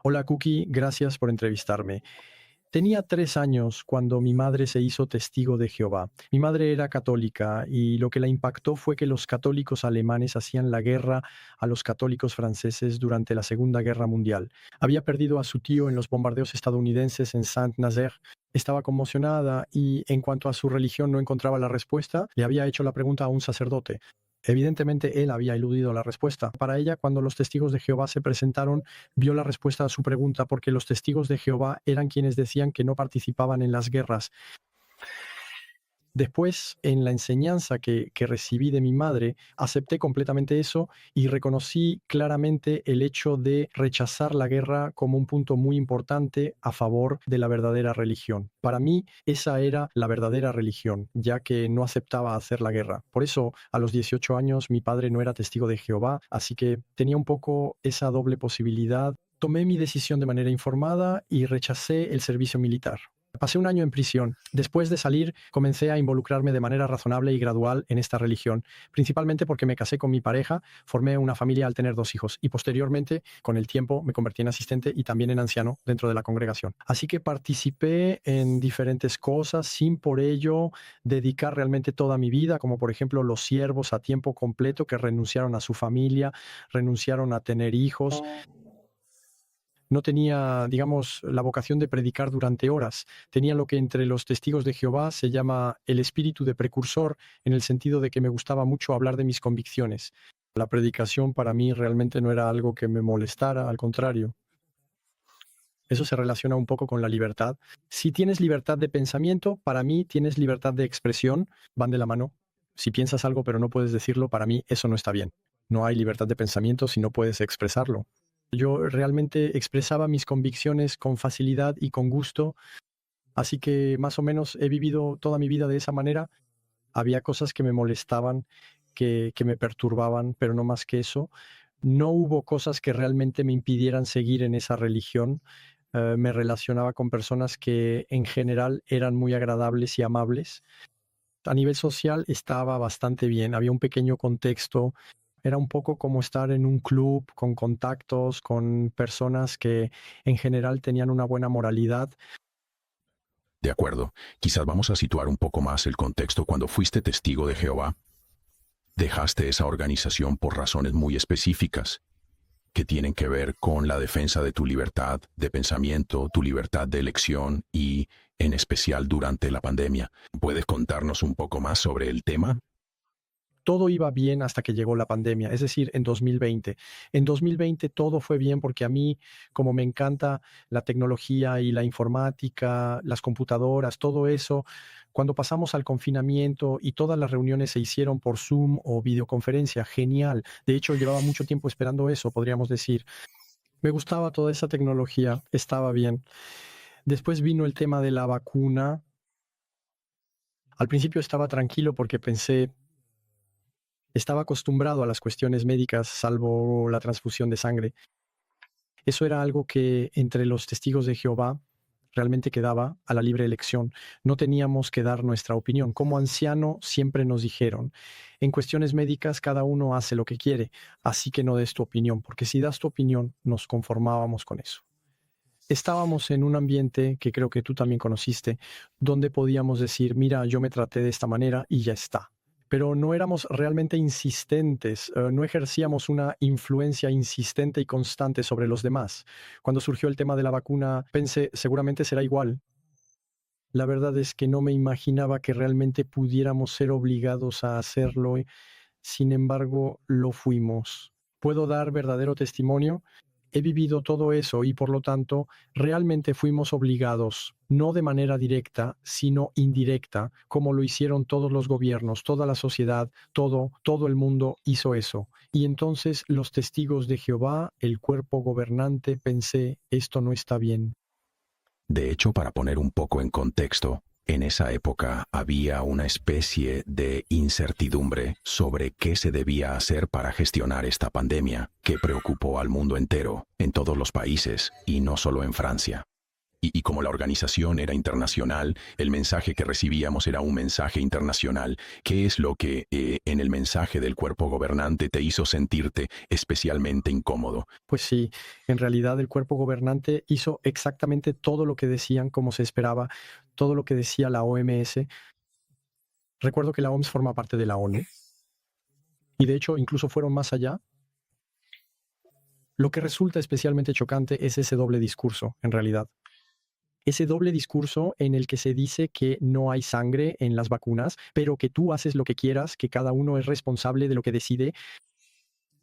Hola Cookie, gracias por entrevistarme. Tenía 3 años cuando mi madre se hizo testigo de Jehová. Mi madre era católica y lo que la impactó fue que los católicos alemanes hacían la guerra a los católicos franceses durante la Segunda Guerra Mundial. Había perdido a su tío en los bombardeos estadounidenses en Saint-Nazaire. Estaba conmocionada y en cuanto a su religión no encontraba la respuesta, le había hecho la pregunta a un sacerdote. Evidentemente, él había eludido la respuesta. Para ella, cuando los testigos de Jehová se presentaron, vio la respuesta a su pregunta porque los testigos de Jehová eran quienes decían que no participaban en las guerras. Después, en la enseñanza que recibí de mi madre, acepté completamente eso y reconocí claramente el hecho de rechazar la guerra como un punto muy importante a favor de la verdadera religión. Para mí, esa era la verdadera religión, ya que no aceptaba hacer la guerra. Por eso, a los 18 años, mi padre no era testigo de Jehová, así que tenía un poco esa doble posibilidad. Tomé mi decisión de manera informada y rechacé el servicio militar. Pasé un año en prisión. Después de salir, comencé a involucrarme de manera razonable y gradual en esta religión, principalmente porque me casé con mi pareja, formé una familia al tener 2 hijos y posteriormente, con el tiempo, me convertí en asistente y también en anciano dentro de la congregación. Así que participé en diferentes cosas sin por ello dedicar realmente toda mi vida, como por ejemplo los siervos a tiempo completo que renunciaron a su familia, renunciaron a tener hijos. No tenía, digamos, la vocación de predicar durante horas. Tenía lo que entre los testigos de Jehová se llama el espíritu de precursor, en el sentido de que me gustaba mucho hablar de mis convicciones. La predicación para mí realmente no era algo que me molestara, al contrario. Eso se relaciona un poco con la libertad. Si tienes libertad de pensamiento, para mí tienes libertad de expresión, van de la mano. Si piensas algo pero no puedes decirlo, para mí eso no está bien. No hay libertad de pensamiento si no puedes expresarlo. Yo realmente expresaba mis convicciones con facilidad y con gusto, así que más o menos he vivido toda mi vida de esa manera. Había cosas que me molestaban, que me perturbaban, pero no más que eso. No hubo cosas que realmente me impidieran seguir en esa religión. Me relacionaba con personas que en general eran muy agradables y amables. A nivel social estaba bastante bien, había un pequeño contexto. Era un poco como estar en un club con contactos, con personas que en general tenían una buena moralidad. De acuerdo, quizás vamos a situar un poco más el contexto. Cuando fuiste testigo de Jehová, dejaste esa organización por razones muy específicas que tienen que ver con la defensa de tu libertad de pensamiento, tu libertad de elección y, en especial, durante la pandemia. ¿Puedes contarnos un poco más sobre el tema? Todo iba bien hasta que llegó la pandemia, es decir, en 2020. En 2020 todo fue bien porque a mí, como me encanta la tecnología y la informática, las computadoras, todo eso, cuando pasamos al confinamiento y todas las reuniones se hicieron por Zoom o videoconferencia, genial. De hecho, llevaba mucho tiempo esperando eso, podríamos decir. Me gustaba toda esa tecnología, estaba bien. Después vino el tema de la vacuna. Al principio estaba tranquilo porque pensé, estaba acostumbrado a las cuestiones médicas, salvo la transfusión de sangre. Eso era algo que entre los testigos de Jehová realmente quedaba a la libre elección. No teníamos que dar nuestra opinión. Como anciano siempre nos dijeron, en cuestiones médicas cada uno hace lo que quiere, así que no des tu opinión, porque si das tu opinión nos conformábamos con eso. Estábamos en un ambiente que creo que tú también conociste, donde podíamos decir, mira, yo me traté de esta manera y ya está. Pero no éramos realmente insistentes, no ejercíamos una influencia insistente y constante sobre los demás. Cuando surgió el tema de la vacuna, pensé, seguramente será igual. La verdad es que no me imaginaba que realmente pudiéramos ser obligados a hacerlo, sin embargo, lo fuimos. ¿Puedo dar verdadero testimonio? He vivido todo eso y por lo tanto realmente fuimos obligados, no de manera directa, sino indirecta, como lo hicieron todos los gobiernos, toda la sociedad, todo el mundo hizo eso. Y entonces los testigos de Jehová, el cuerpo gobernante, pensé, esto no está bien. De hecho, para poner un poco en contexto, en esa época había una especie de incertidumbre sobre qué se debía hacer para gestionar esta pandemia que preocupó al mundo entero, en todos los países y no solo en Francia. Y como la organización era internacional, el mensaje que recibíamos era un mensaje internacional. ¿Qué es lo que en el mensaje del cuerpo gobernante te hizo sentirte especialmente incómodo? Pues sí, en realidad el cuerpo gobernante hizo exactamente todo lo que decían, como se esperaba, todo lo que decía la OMS. Recuerdo que la OMS forma parte de la ONU y de hecho incluso fueron más allá. Lo que resulta especialmente chocante es ese doble discurso, en realidad. Ese doble discurso en el que se dice que no hay sangre en las vacunas, pero que tú haces lo que quieras, que cada uno es responsable de lo que decide.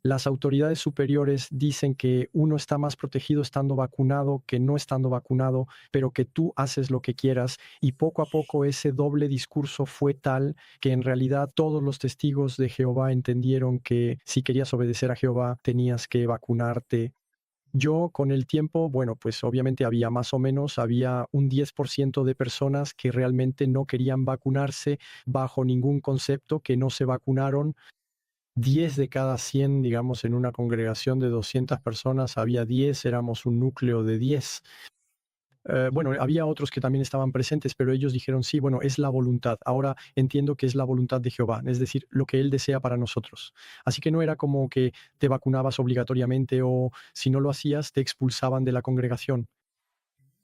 Las autoridades superiores dicen que uno está más protegido estando vacunado que no estando vacunado, pero que tú haces lo que quieras. Y poco a poco ese doble discurso fue tal que en realidad todos los testigos de Jehová entendieron que si querías obedecer a Jehová tenías que vacunarte. Yo con el tiempo, bueno, pues obviamente había más o menos, había un 10% de personas que realmente no querían vacunarse bajo ningún concepto, que no se vacunaron. 10 de cada 100, digamos, en una congregación de 200 personas, había 10, éramos un núcleo de 10. Bueno, había otros que también estaban presentes, pero ellos dijeron, sí, bueno, es la voluntad. Ahora entiendo que es la voluntad de Jehová, es decir, lo que Él desea para nosotros. Así que no era como que te vacunabas obligatoriamente o si no lo hacías, te expulsaban de la congregación.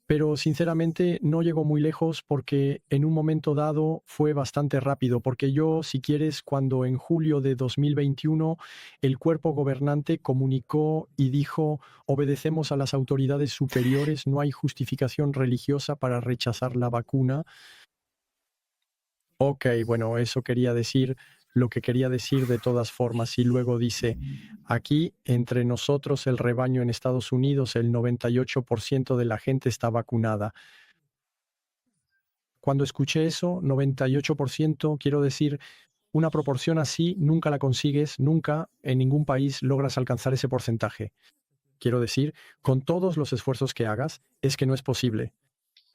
Pero sinceramente no llegó muy lejos porque en un momento dado fue bastante rápido, porque yo, si quieres, cuando en julio de 2021 el cuerpo gobernante comunicó y dijo, obedecemos a las autoridades superiores, no hay justificación religiosa para rechazar la vacuna. Ok, bueno, eso quería decir lo que quería decir de todas formas. Y luego dice, aquí entre nosotros el rebaño en Estados Unidos, el 98% de la gente está vacunada. Cuando escuché eso, 98%, quiero decir, una proporción así nunca la consigues, nunca en ningún país logras alcanzar ese porcentaje. Quiero decir, con todos los esfuerzos que hagas, es que no es posible.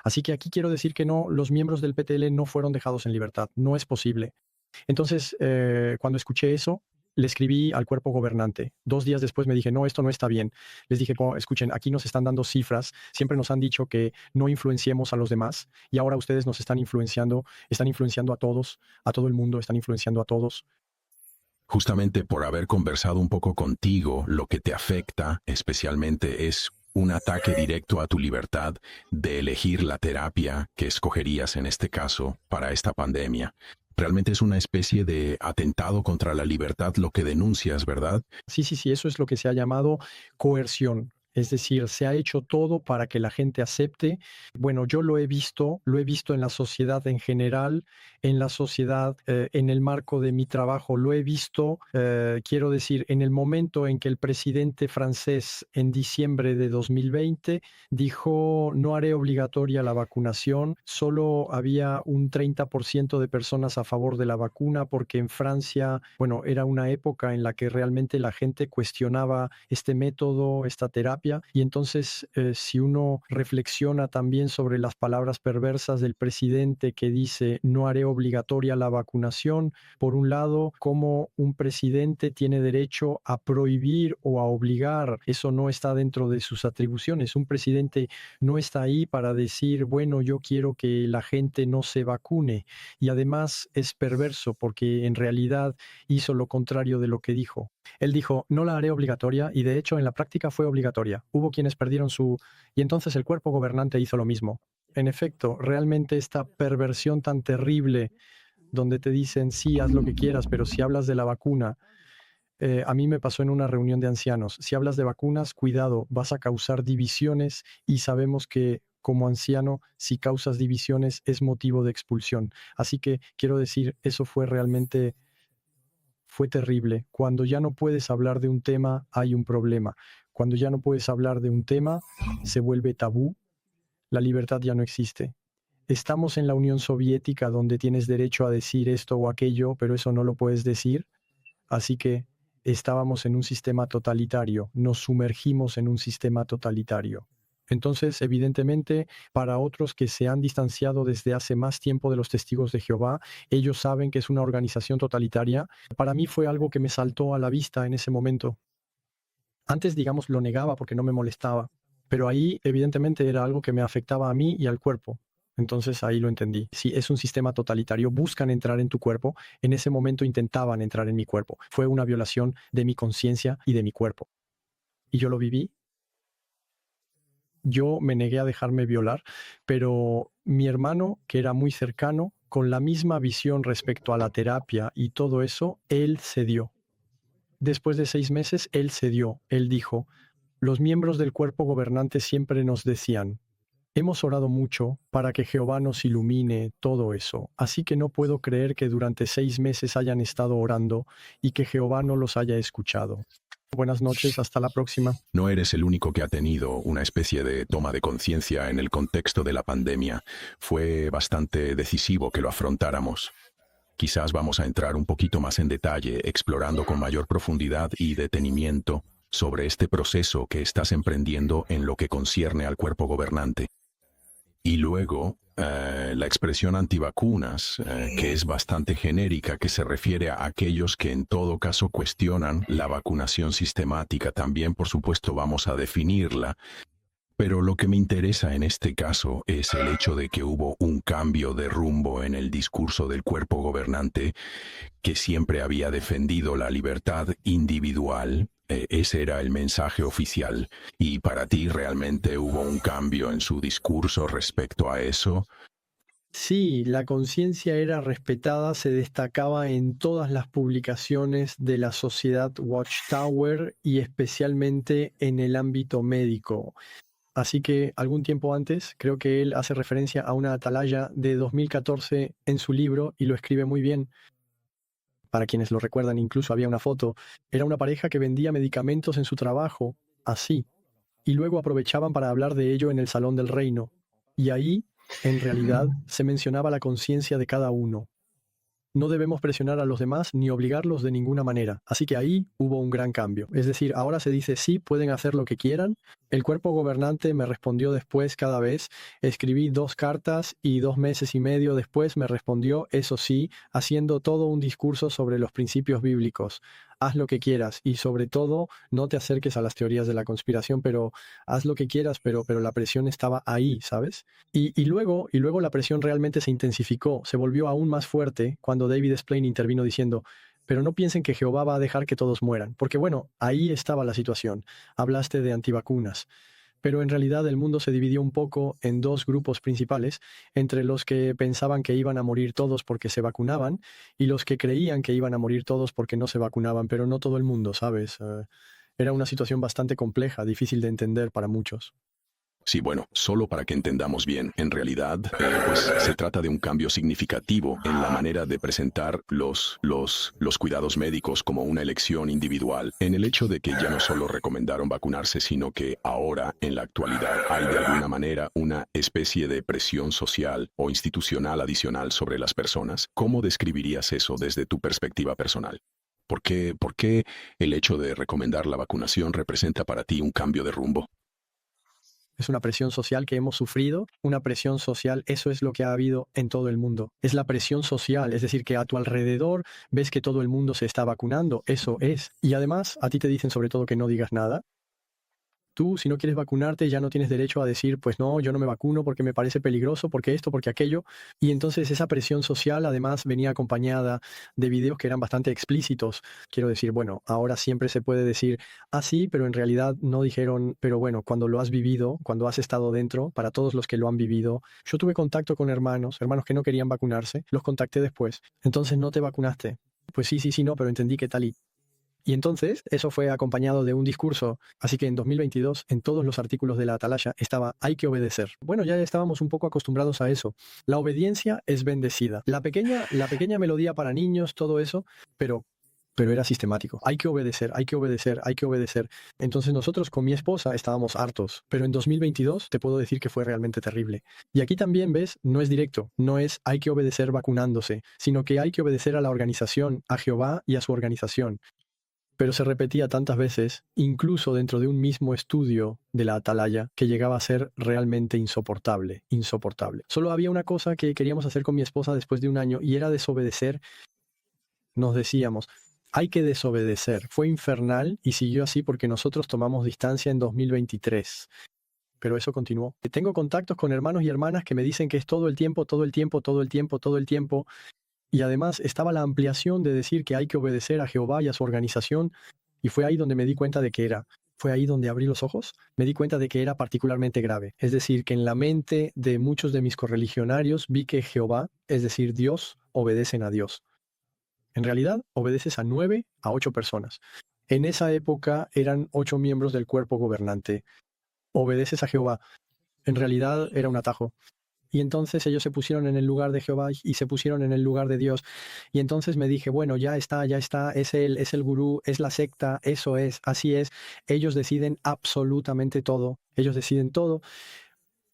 Así que aquí quiero decir que no, los miembros del PTL no fueron dejados en libertad, no es posible. Entonces, cuando escuché eso, le escribí al cuerpo gobernante. 2 días después me dije, no, esto no está bien. Les dije, escuchen, aquí nos están dando cifras, siempre nos han dicho que no influenciemos a los demás y ahora ustedes nos están influenciando a todos, a todo el mundo, están influenciando a todos. Justamente por haber conversado un poco contigo, lo que te afecta especialmente es un ataque directo a tu libertad de elegir la terapia que escogerías en este caso para esta pandemia. Realmente es una especie de atentado contra la libertad lo que denuncias, ¿verdad? Sí, sí, sí, eso es lo que se ha llamado coerción. Es decir, se ha hecho todo para que la gente acepte. Bueno, yo lo he visto en la sociedad en general, en la sociedad, en el marco de mi trabajo, lo he visto, quiero decir, en el momento en que el presidente francés en diciembre de 2020 dijo, no haré obligatoria la vacunación, solo había un 30% de personas a favor de la vacuna porque en Francia, bueno, era una época en la que realmente la gente cuestionaba este método, esta terapia. Y entonces, si uno reflexiona también sobre las palabras perversas del presidente que dice no haré obligatoria la vacunación, por un lado, cómo un presidente tiene derecho a prohibir o a obligar, eso no está dentro de sus atribuciones. Un presidente no está ahí para decir, bueno, yo quiero que la gente no se vacune. Y además es perverso porque en realidad hizo lo contrario de lo que dijo. Él dijo, no la haré obligatoria y de hecho en la práctica fue obligatoria. Hubo quienes perdieron su... Y entonces el cuerpo gobernante hizo lo mismo. En efecto, realmente esta perversión tan terrible donde te dicen, sí, haz lo que quieras, pero si hablas de la vacuna, a mí me pasó en una reunión de ancianos, si hablas de vacunas, cuidado, vas a causar divisiones y sabemos que como anciano, si causas divisiones es motivo de expulsión. Así que quiero decir, eso fue terrible. Cuando ya no puedes hablar de un tema, hay un problema. Cuando ya no puedes hablar de un tema, se vuelve tabú. La libertad ya no existe. Estamos en la Unión Soviética donde tienes derecho a decir esto o aquello, pero eso no lo puedes decir. Así que estábamos en un sistema totalitario, nos sumergimos en un sistema totalitario. Entonces, evidentemente, para otros que se han distanciado desde hace más tiempo de los testigos de Jehová, ellos saben que es una organización totalitaria. Para mí fue algo que me saltó a la vista en ese momento. Antes, digamos, lo negaba porque no me molestaba. Pero ahí, evidentemente, era algo que me afectaba a mí y al cuerpo. Entonces ahí lo entendí. Si es un sistema totalitario, buscan entrar en tu cuerpo. En ese momento intentaban entrar en mi cuerpo. Fue una violación de mi conciencia y de mi cuerpo. Y yo lo viví. Yo me negué a dejarme violar, pero mi hermano, que era muy cercano, con la misma visión respecto a la terapia y todo eso, él cedió. Después de 6 meses, él cedió. Él dijo, los miembros del cuerpo gobernante siempre nos decían, hemos orado mucho para que Jehová nos ilumine todo eso, así que no puedo creer que durante 6 meses hayan estado orando y que Jehová no los haya escuchado. Buenas noches, hasta la próxima. No eres el único que ha tenido una especie de toma de conciencia en el contexto de la pandemia. Fue bastante decisivo que lo afrontáramos. Quizás vamos a entrar un poquito más en detalle, explorando con mayor profundidad y detenimiento sobre este proceso que estás emprendiendo en lo que concierne al cuerpo gobernante. Y luego, la expresión antivacunas, que es bastante genérica, que se refiere a aquellos que en todo caso cuestionan la vacunación sistemática. También, por supuesto, vamos a definirla. Pero lo que me interesa en este caso es el hecho de que hubo un cambio de rumbo en el discurso del cuerpo gobernante, que siempre había defendido la libertad individual. Ese era el mensaje oficial. ¿Y para ti realmente hubo un cambio en su discurso respecto a eso? Sí, la conciencia era respetada, se destacaba en todas las publicaciones de la sociedad Watchtower y especialmente en el ámbito médico. Así que algún tiempo antes, creo que él hace referencia a una atalaya de 2014 en su libro y lo escribe muy bien. Para quienes lo recuerdan, incluso había una foto. Era una pareja que vendía medicamentos en su trabajo, así, y luego aprovechaban para hablar de ello en el Salón del Reino. Y ahí, en realidad, se mencionaba la conciencia de cada uno. No debemos presionar a los demás ni obligarlos de ninguna manera. Así que ahí hubo un gran cambio. Es decir, ahora se dice sí, pueden hacer lo que quieran. El cuerpo gobernante me respondió después cada vez. Escribí 2 cartas y 2 meses y medio después me respondió, eso sí, haciendo todo un discurso sobre los principios bíblicos. Haz lo que quieras y sobre todo no te acerques a las teorías de la conspiración, pero haz lo que quieras, pero la presión estaba ahí, ¿sabes? Y luego la presión realmente se intensificó, se volvió aún más fuerte cuando David Splane intervino diciendo, pero no piensen que Jehová va a dejar que todos mueran, porque bueno, ahí estaba la situación. Hablaste de antivacunas, pero en realidad el mundo se dividió un poco en 2 grupos principales, entre los que pensaban que iban a morir todos porque se vacunaban y los que creían que iban a morir todos porque no se vacunaban, pero no todo el mundo, ¿sabes? Era una situación bastante compleja, difícil de entender para muchos. Sí, bueno, solo para que entendamos bien, en realidad, pues se trata de un cambio significativo en la manera de presentar los cuidados médicos como una elección individual, en el hecho de que ya no solo recomendaron vacunarse, sino que ahora, en la actualidad, hay de alguna manera una especie de presión social o institucional adicional sobre las personas. ¿Cómo describirías eso desde tu perspectiva personal? ¿Por qué el hecho de recomendar la vacunación representa para ti un cambio de rumbo? Es una presión social que hemos sufrido, una presión social, eso es lo que ha habido en todo el mundo. Es la presión social, es decir, que a tu alrededor ves que todo el mundo se está vacunando, eso es. Y además, a ti te dicen sobre todo que no digas nada. Tú, si no quieres vacunarte, ya no tienes derecho a decir, pues no, yo no me vacuno porque me parece peligroso, porque esto, porque aquello. Y entonces esa presión social además venía acompañada de videos que eran bastante explícitos. Quiero decir, bueno, ahora siempre se puede decir, ah, sí, pero en realidad no dijeron, pero bueno, cuando lo has vivido, cuando has estado dentro, para todos los que lo han vivido, yo tuve contacto con hermanos que no querían vacunarse, los contacté después. Entonces no te vacunaste. Pues sí, no, pero entendí que tal y entonces, eso fue acompañado de un discurso. Así que en 2022, en todos los artículos de la Atalaya, estaba, hay que obedecer. Bueno, ya estábamos un poco acostumbrados a eso. La obediencia es bendecida. La pequeña melodía para niños, todo eso, pero era sistemático. Hay que obedecer, hay que obedecer, hay que obedecer. Entonces nosotros con mi esposa estábamos hartos. Pero en 2022 te puedo decir que fue realmente terrible. Y aquí también, ves, no es directo. No es hay que obedecer vacunándose, sino que hay que obedecer a la organización, a Jehová y a su organización. Pero se repetía tantas veces, incluso dentro de un mismo estudio de la Atalaya, que llegaba a ser realmente insoportable, insoportable. Solo había una cosa que queríamos hacer con mi esposa después de un año y era desobedecer. Nos decíamos, hay que desobedecer. Fue infernal y siguió así porque nosotros tomamos distancia en 2023. pero eso continuó. Tengo contactos con hermanos y hermanas que me dicen que es todo el tiempo, todo el tiempo, todo el tiempo, todo el tiempo. Y además estaba la ampliación de decir que hay que obedecer a Jehová y a su organización. Y fue ahí donde me di cuenta de que era. Fue ahí donde abrí los ojos. Me di cuenta de que era particularmente grave. Es decir, que en la mente de muchos de mis correligionarios vi que Jehová, es decir, Dios, obedecen a Dios. En realidad, obedeces a 9 a 8 personas. En esa época eran 8 miembros del cuerpo gobernante. Obedeces a Jehová. En realidad era un atajo. Y entonces ellos se pusieron en el lugar de Jehová y se pusieron en el lugar de Dios. Y entonces me dije, bueno, ya está, es el gurú, es la secta, eso es, así es. Ellos deciden absolutamente todo. Ellos deciden todo.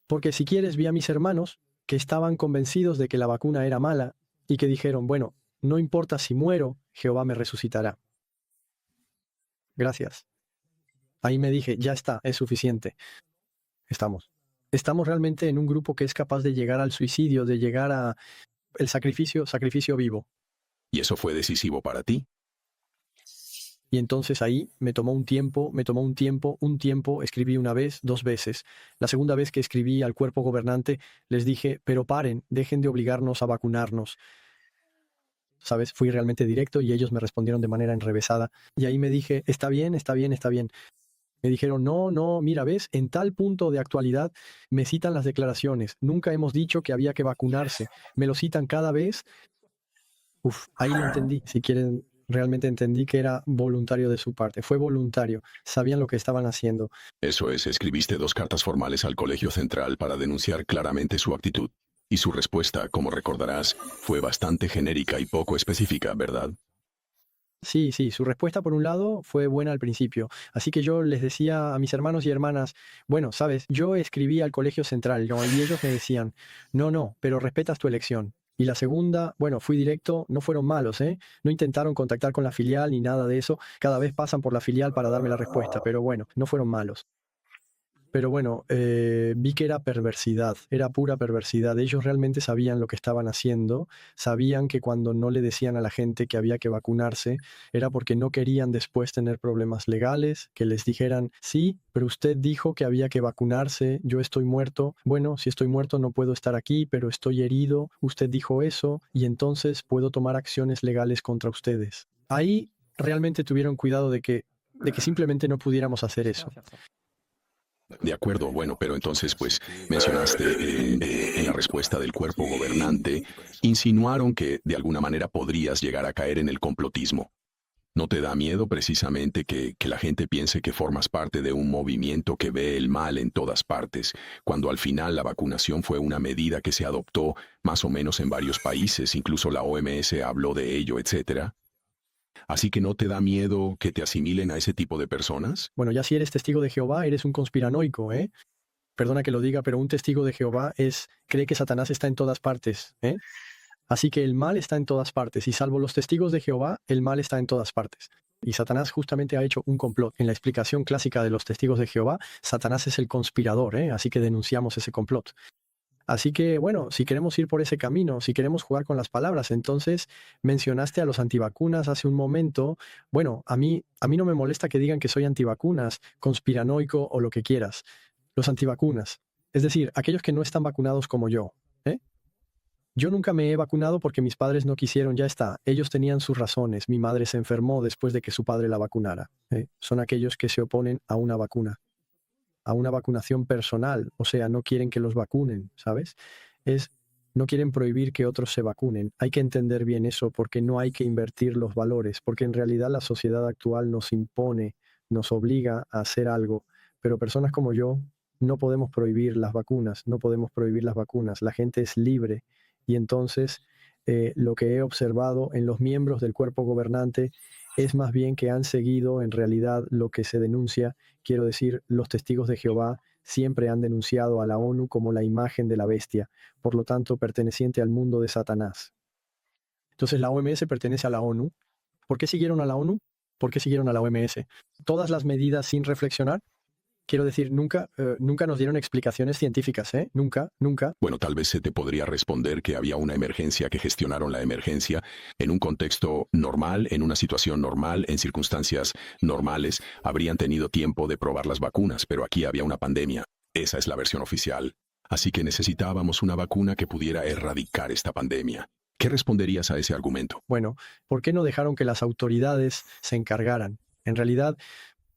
Porque si quieres, vi a mis hermanos que estaban convencidos de que la vacuna era mala y que dijeron, bueno, no importa si muero, Jehová me resucitará. Gracias. Ahí me dije, ya está, es suficiente. Estamos realmente en un grupo que es capaz de llegar al suicidio, de llegar a el sacrificio vivo. ¿Y eso fue decisivo para ti? Y entonces ahí me tomó un tiempo, escribí una vez, 2 veces. La segunda vez que escribí al cuerpo gobernante, les dije, pero paren, dejen de obligarnos a vacunarnos. ¿Sabes? Fui realmente directo y ellos me respondieron de manera enrevesada. Y ahí me dije, está bien. Me dijeron, no, mira, ves, en tal punto de actualidad me citan las declaraciones. Nunca hemos dicho que había que vacunarse. Me lo citan cada vez. Ahí lo entendí. Si quieren, realmente entendí que era voluntario de su parte. Fue voluntario. Sabían lo que estaban haciendo. Eso es, escribiste 2 cartas formales al Colegio Central para denunciar claramente su actitud. Y su respuesta, como recordarás, fue bastante genérica y poco específica, ¿verdad? Sí, su respuesta por un lado fue buena al principio. Así que yo les decía a mis hermanos y hermanas, bueno, sabes, yo escribí al Colegio Central, ¿no? Y ellos me decían, no, pero respetas tu elección. Y la segunda, bueno, fui directo, no fueron malos, ¿eh? No intentaron contactar con la filial ni nada de eso. Cada vez pasan por la filial para darme la respuesta, pero bueno, no fueron malos. Pero bueno, vi que era perversidad, era pura perversidad. Ellos realmente sabían lo que estaban haciendo, sabían que cuando no le decían a la gente que había que vacunarse, era porque no querían después tener problemas legales, que les dijeran, sí, pero usted dijo que había que vacunarse, yo estoy muerto. Bueno, si estoy muerto no puedo estar aquí, pero estoy herido, usted dijo eso, y entonces puedo tomar acciones legales contra ustedes. Ahí realmente tuvieron cuidado de que simplemente no pudiéramos hacer eso. De acuerdo, bueno, pero entonces, pues, mencionaste en la respuesta del cuerpo gobernante, insinuaron que de alguna manera podrías llegar a caer en el complotismo. ¿No te da miedo precisamente que la gente piense que formas parte de un movimiento que ve el mal en todas partes, cuando al final la vacunación fue una medida que se adoptó más o menos en varios países, incluso la OMS habló de ello, etcétera? ¿Así que no te da miedo que te asimilen a ese tipo de personas? Bueno, ya si eres testigo de Jehová, eres un conspiranoico, ¿eh? Perdona que lo diga, pero un testigo de Jehová cree que Satanás está en todas partes, ¿eh? Así que el mal está en todas partes, y salvo los testigos de Jehová, el mal está en todas partes. Y Satanás justamente ha hecho un complot. En la explicación clásica de los testigos de Jehová, Satanás es el conspirador, ¿eh? Así que denunciamos ese complot. Así que, bueno, si queremos ir por ese camino, si queremos jugar con las palabras, entonces mencionaste a los antivacunas hace un momento. Bueno, a mí no me molesta que digan que soy antivacunas, conspiranoico o lo que quieras. Los antivacunas, es decir, aquellos que no están vacunados como yo, ¿eh? Yo nunca me he vacunado porque mis padres no quisieron, ya está. Ellos tenían sus razones. Mi madre se enfermó después de que su padre la vacunara. Son aquellos que se oponen a una vacuna, a una vacunación personal, o sea, no quieren que los vacunen, ¿sabes? No quieren prohibir que otros se vacunen. Hay que entender bien eso porque no hay que invertir los valores, porque en realidad la sociedad actual nos impone, nos obliga a hacer algo, pero personas como yo no podemos prohibir las vacunas, la gente es libre y entonces lo que he observado en los miembros del cuerpo gobernante es más bien que han seguido en realidad lo que se denuncia. Quiero decir, los testigos de Jehová siempre han denunciado a la ONU como la imagen de la bestia, por lo tanto perteneciente al mundo de Satanás. Entonces la OMS pertenece a la ONU. ¿Por qué siguieron a la ONU? ¿Por qué siguieron a la OMS? Todas las medidas sin reflexionar. Quiero decir, nunca nos dieron explicaciones científicas, ¿eh? Nunca. Bueno, tal vez se te podría responder que había una emergencia, que gestionaron la emergencia en un contexto normal, en una situación normal, en circunstancias normales, habrían tenido tiempo de probar las vacunas, pero aquí había una pandemia. Esa es la versión oficial. Así que necesitábamos una vacuna que pudiera erradicar esta pandemia. ¿Qué responderías a ese argumento? Bueno, ¿por qué no dejaron que las autoridades se encargaran? En realidad,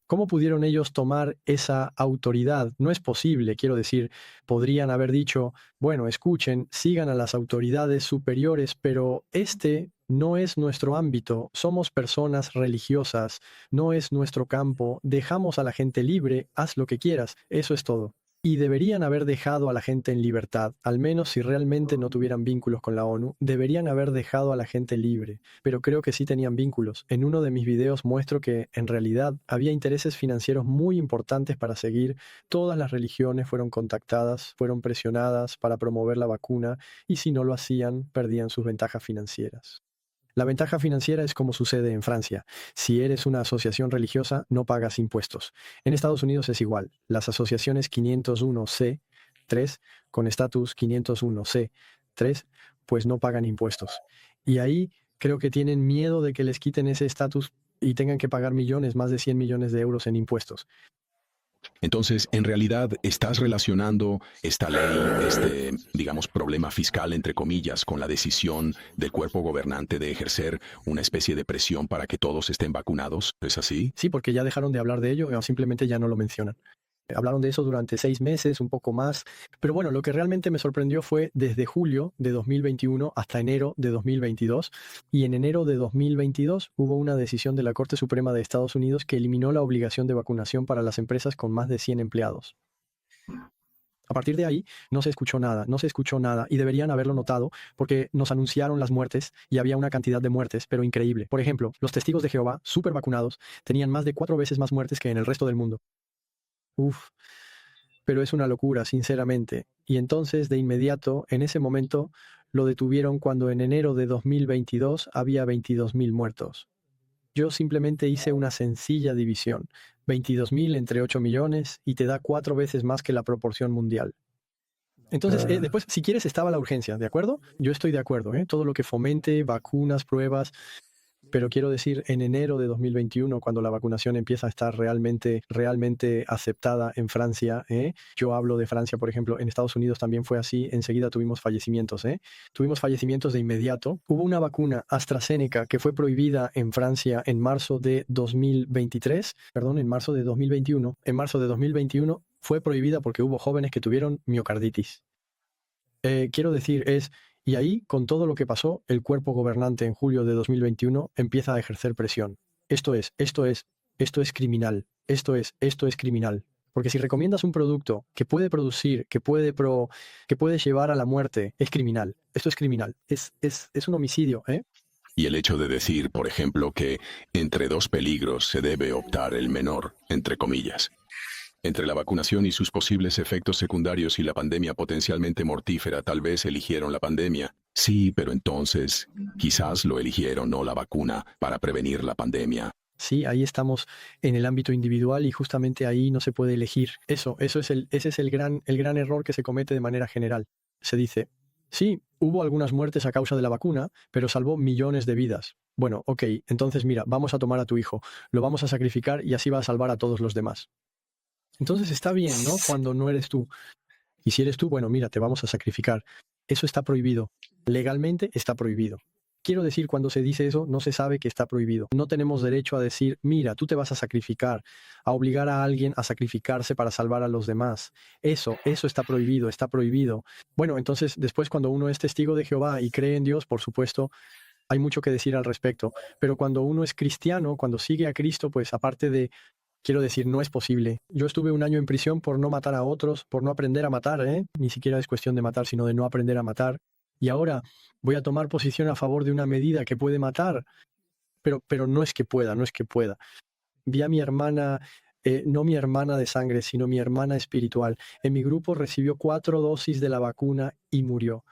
¿cómo pudieron ellos tomar esa autoridad? No es posible, quiero decir, podrían haber dicho, bueno, escuchen, sigan a las autoridades superiores, pero este no es nuestro ámbito, somos personas religiosas, no es nuestro campo, dejamos a la gente libre, haz lo que quieras, eso es todo. Y deberían haber dejado a la gente en libertad, al menos si realmente no tuvieran vínculos con la ONU, deberían haber dejado a la gente libre, pero creo que sí tenían vínculos. En uno de mis videos muestro que, en realidad, había intereses financieros muy importantes para seguir. Todas las religiones fueron contactadas, fueron presionadas para promover la vacuna, y si no lo hacían, perdían sus ventajas financieras. La ventaja financiera es como sucede en Francia. Si eres una asociación religiosa, no pagas impuestos. En Estados Unidos es igual. Las asociaciones 501c3 con estatus 501c3, pues no pagan impuestos. Y ahí creo que tienen miedo de que les quiten ese estatus y tengan que pagar millones, más de 100 millones de euros en impuestos. Entonces, en realidad, estás relacionando esta ley, digamos, problema fiscal, entre comillas, con la decisión del cuerpo gobernante de ejercer una especie de presión para que todos estén vacunados. ¿Es así? Sí, porque ya dejaron de hablar de ello o simplemente ya no lo mencionan. Hablaron de eso durante 6 meses, un poco más. Pero bueno, lo que realmente me sorprendió fue desde julio de 2021 hasta enero de 2022. Y en enero de 2022 hubo una decisión de la Corte Suprema de Estados Unidos que eliminó la obligación de vacunación para las empresas con más de 100 empleados. A partir de ahí no se escuchó nada y deberían haberlo notado porque nos anunciaron las muertes y había una cantidad de muertes, pero increíble. Por ejemplo, los testigos de Jehová, súper vacunados, tenían más de 4 veces más muertes que en el resto del mundo. Uf, pero es una locura, sinceramente. Y entonces, de inmediato, en ese momento, lo detuvieron cuando en enero de 2022 había 22.000 muertos. Yo simplemente hice una sencilla división. 22.000 entre 8 millones y te da 4 veces más que la proporción mundial. Entonces, después, si quieres, estaba la urgencia, ¿de acuerdo? Yo estoy de acuerdo, ¿eh? Todo lo que fomente, vacunas, pruebas. Pero quiero decir, en enero de 2021, cuando la vacunación empieza a estar realmente aceptada en Francia, yo hablo de Francia, por ejemplo, en Estados Unidos también fue así, enseguida tuvimos fallecimientos. Tuvimos fallecimientos de inmediato. Hubo una vacuna AstraZeneca que fue prohibida en Francia en marzo de 2021. En marzo de 2021 fue prohibida porque hubo jóvenes que tuvieron miocarditis. Quiero decir, y ahí, con todo lo que pasó, el cuerpo gobernante en julio de 2021 empieza a ejercer presión. Esto es criminal. Esto es criminal. Porque si recomiendas un producto que puede producir, que puede llevar a la muerte, es criminal. Esto es criminal. Es un homicidio, ¿eh? Y el hecho de decir, por ejemplo, que entre dos peligros se debe optar el menor, entre comillas. Entre la vacunación y sus posibles efectos secundarios y la pandemia potencialmente mortífera, tal vez eligieron la pandemia. Sí, pero entonces, quizás lo eligieron, no la vacuna, para prevenir la pandemia. Sí, ahí estamos en el ámbito individual y justamente ahí no se puede elegir. Ese es el gran error que se comete de manera general. Se dice, sí, hubo algunas muertes a causa de la vacuna, pero salvó millones de vidas. Bueno, ok, entonces mira, vamos a tomar a tu hijo, lo vamos a sacrificar y así va a salvar a todos los demás. Entonces está bien, ¿no? Cuando no eres tú. Y si eres tú, bueno, mira, te vamos a sacrificar. Eso está prohibido. Legalmente está prohibido. Quiero decir, cuando se dice eso, no se sabe que está prohibido. No tenemos derecho a decir, mira, tú te vas a sacrificar, a obligar a alguien a sacrificarse para salvar a los demás. Eso está prohibido, está prohibido. Bueno, entonces, después cuando uno es testigo de Jehová y cree en Dios, por supuesto, hay mucho que decir al respecto. Pero cuando uno es cristiano, cuando sigue a Cristo, pues aparte de... Quiero decir, no es posible. Yo estuve 1 año en prisión por no matar a otros, por no aprender a matar, ¿eh? Ni siquiera es cuestión de matar, sino de no aprender a matar. Y ahora voy a tomar posición a favor de una medida que puede matar. Pero no es que pueda. Vi a mi hermana, no mi hermana de sangre, sino mi hermana espiritual. En mi grupo recibió 4 dosis de la vacuna y murió.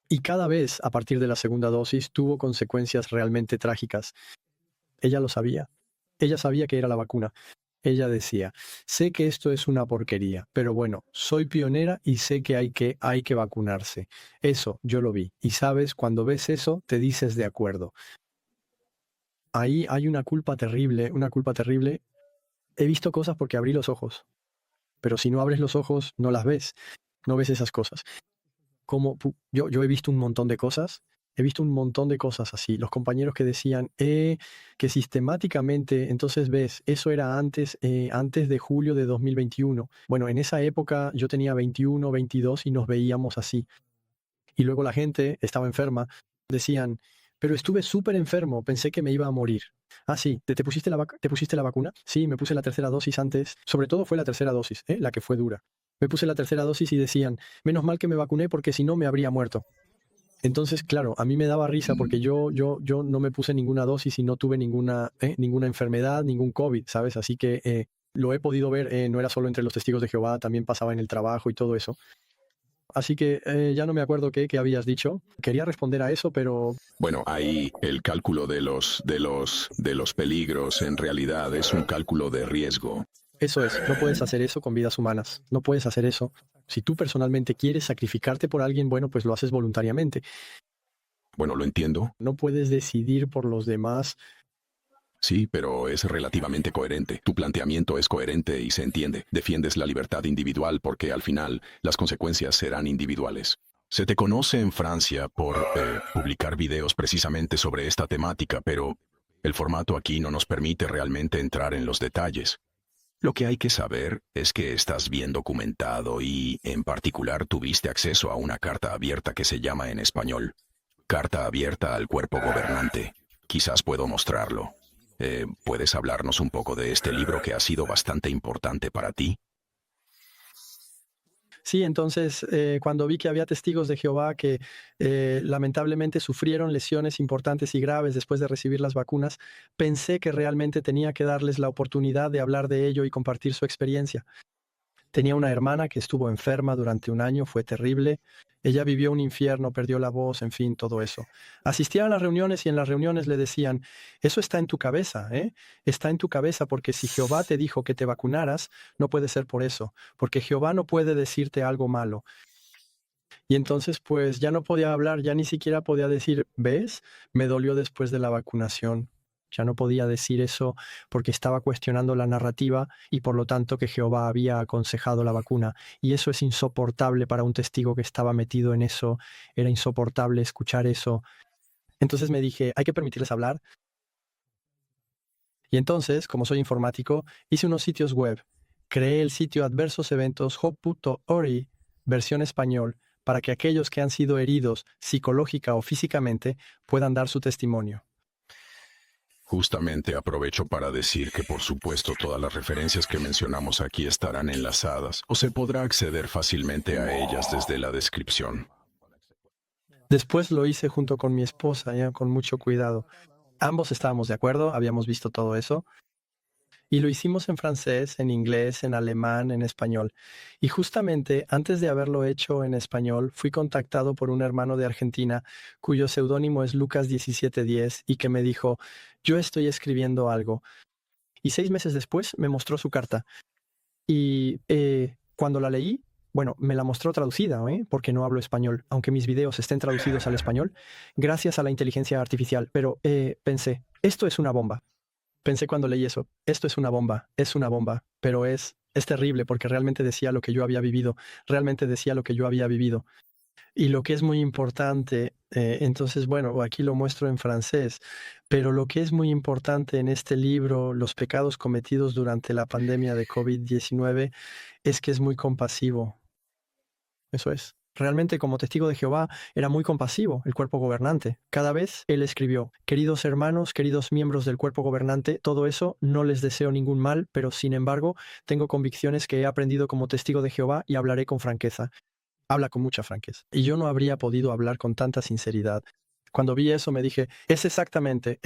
Y cada vez, a partir de la segunda dosis, tuvo consecuencias realmente trágicas. Ella lo sabía. Ella sabía que era la vacuna. Ella decía, sé que esto es una porquería, pero bueno, soy pionera y sé que hay que vacunarse. Eso, yo lo vi. Y sabes, cuando ves eso, te dices de acuerdo. Ahí hay una culpa terrible, una culpa terrible. He visto cosas porque abrí los ojos. pero si no abres los ojos, no las ves, no ves esas cosas. Yo he visto un montón de cosas. He visto un montón de cosas así. Los compañeros que decían que sistemáticamente, entonces ves, eso era antes de julio de 2021. Bueno, en esa época yo tenía 21, 22 y nos veíamos así. Y luego la gente estaba enferma. Decían, pero estuve súper enfermo, pensé que me iba a morir. Ah, sí, ¿te pusiste te pusiste la vacuna? Sí, me puse la tercera dosis antes. Sobre todo fue la tercera dosis, la que fue dura. Me puse la tercera dosis y decían, menos mal que me vacuné porque si no me habría muerto. Entonces, claro, a mí me daba risa porque yo no me puse ninguna dosis y no tuve ninguna enfermedad, ningún COVID, ¿sabes? Así que lo he podido ver, no era solo entre los testigos de Jehová, también pasaba en el trabajo y todo eso. Así que ya no me acuerdo qué habías dicho. Quería responder a eso, pero Bueno, ahí el cálculo de los peligros en realidad es un cálculo de riesgo. eso es, no puedes hacer eso con vidas humanas, no puedes hacer eso. Si tú personalmente quieres sacrificarte por alguien, bueno, pues lo haces voluntariamente. Bueno, lo entiendo. No puedes decidir por los demás. Sí, pero es relativamente coherente. Tu planteamiento es coherente y se entiende. Defiendes la libertad individual porque al final las consecuencias serán individuales. Se te conoce en Francia por publicar videos precisamente sobre esta temática, pero el formato aquí no nos permite realmente entrar en los detalles. Lo que hay que saber es que estás bien documentado y, en particular, tuviste acceso a una carta abierta que se llama en español Carta abierta al cuerpo gobernante. Quizás puedo mostrarlo. ¿Puedes hablarnos un poco de este libro que ha sido bastante importante para ti? Sí, entonces cuando vi que había testigos de Jehová que lamentablemente sufrieron lesiones importantes y graves después de recibir las vacunas, pensé que realmente tenía que darles la oportunidad de hablar de ello y compartir su experiencia. Tenía una hermana que estuvo enferma durante un año, fue terrible. Ella vivió un infierno, perdió la voz, en fin, todo eso. Asistía a las reuniones y en las reuniones le decían, eso está en tu cabeza, ¿eh? Está en tu cabeza porque si Jehová te dijo que te vacunaras, no puede ser por eso, porque Jehová no puede decirte algo malo. Y entonces, pues ya no podía hablar, ya ni siquiera podía decir, ¿ves? Me dolió después de la vacunación. Ya no podía decir eso porque estaba cuestionando la narrativa y por lo tanto que Jehová había aconsejado la vacuna. Y eso es insoportable para un testigo que estaba metido en eso. Era insoportable escuchar eso. Entonces me dije, hay que permitirles hablar. Y entonces, como soy informático, hice unos sitios web. Creé el sitio adversoseventos.org, versión español, para que aquellos que han sido heridos psicológica o físicamente puedan dar su testimonio. Justamente aprovecho para decir que por supuesto todas las referencias que mencionamos aquí estarán enlazadas o se podrá acceder fácilmente a ellas desde la descripción. Después lo hice junto con mi esposa, ya con mucho cuidado. Ambos estábamos de acuerdo, habíamos visto todo eso. Y lo hicimos en francés, en inglés, en alemán, en español. Y justamente antes de haberlo hecho en español, fui contactado por un hermano de Argentina cuyo seudónimo es Lucas1710 y que me dijo, yo estoy escribiendo algo. Y 6 meses después me mostró su carta. Y cuando la leí, bueno, me la mostró traducida, porque no hablo español, aunque mis videos estén traducidos al español, gracias a la inteligencia artificial. Pero pensé, esto es una bomba. Pensé cuando leí eso, esto es una bomba, pero es terrible porque realmente decía lo que yo había vivido, realmente decía lo que yo había vivido. Y lo que es muy importante, entonces, bueno, aquí lo muestro en francés, pero lo que es muy importante en este libro, Los pecados cometidos durante la pandemia de COVID-19, es que es muy compasivo. Eso es. Realmente, como testigo de Jehová, era muy compasivo el cuerpo gobernante. Cada vez él escribió, queridos hermanos, queridos miembros del cuerpo gobernante, todo eso no les deseo ningún mal, pero sin embargo, tengo convicciones que he aprendido como testigo de Jehová y hablaré con franqueza. Habla con mucha franqueza. Y yo no habría podido hablar con tanta sinceridad. Cuando vi eso me dije, es exactamente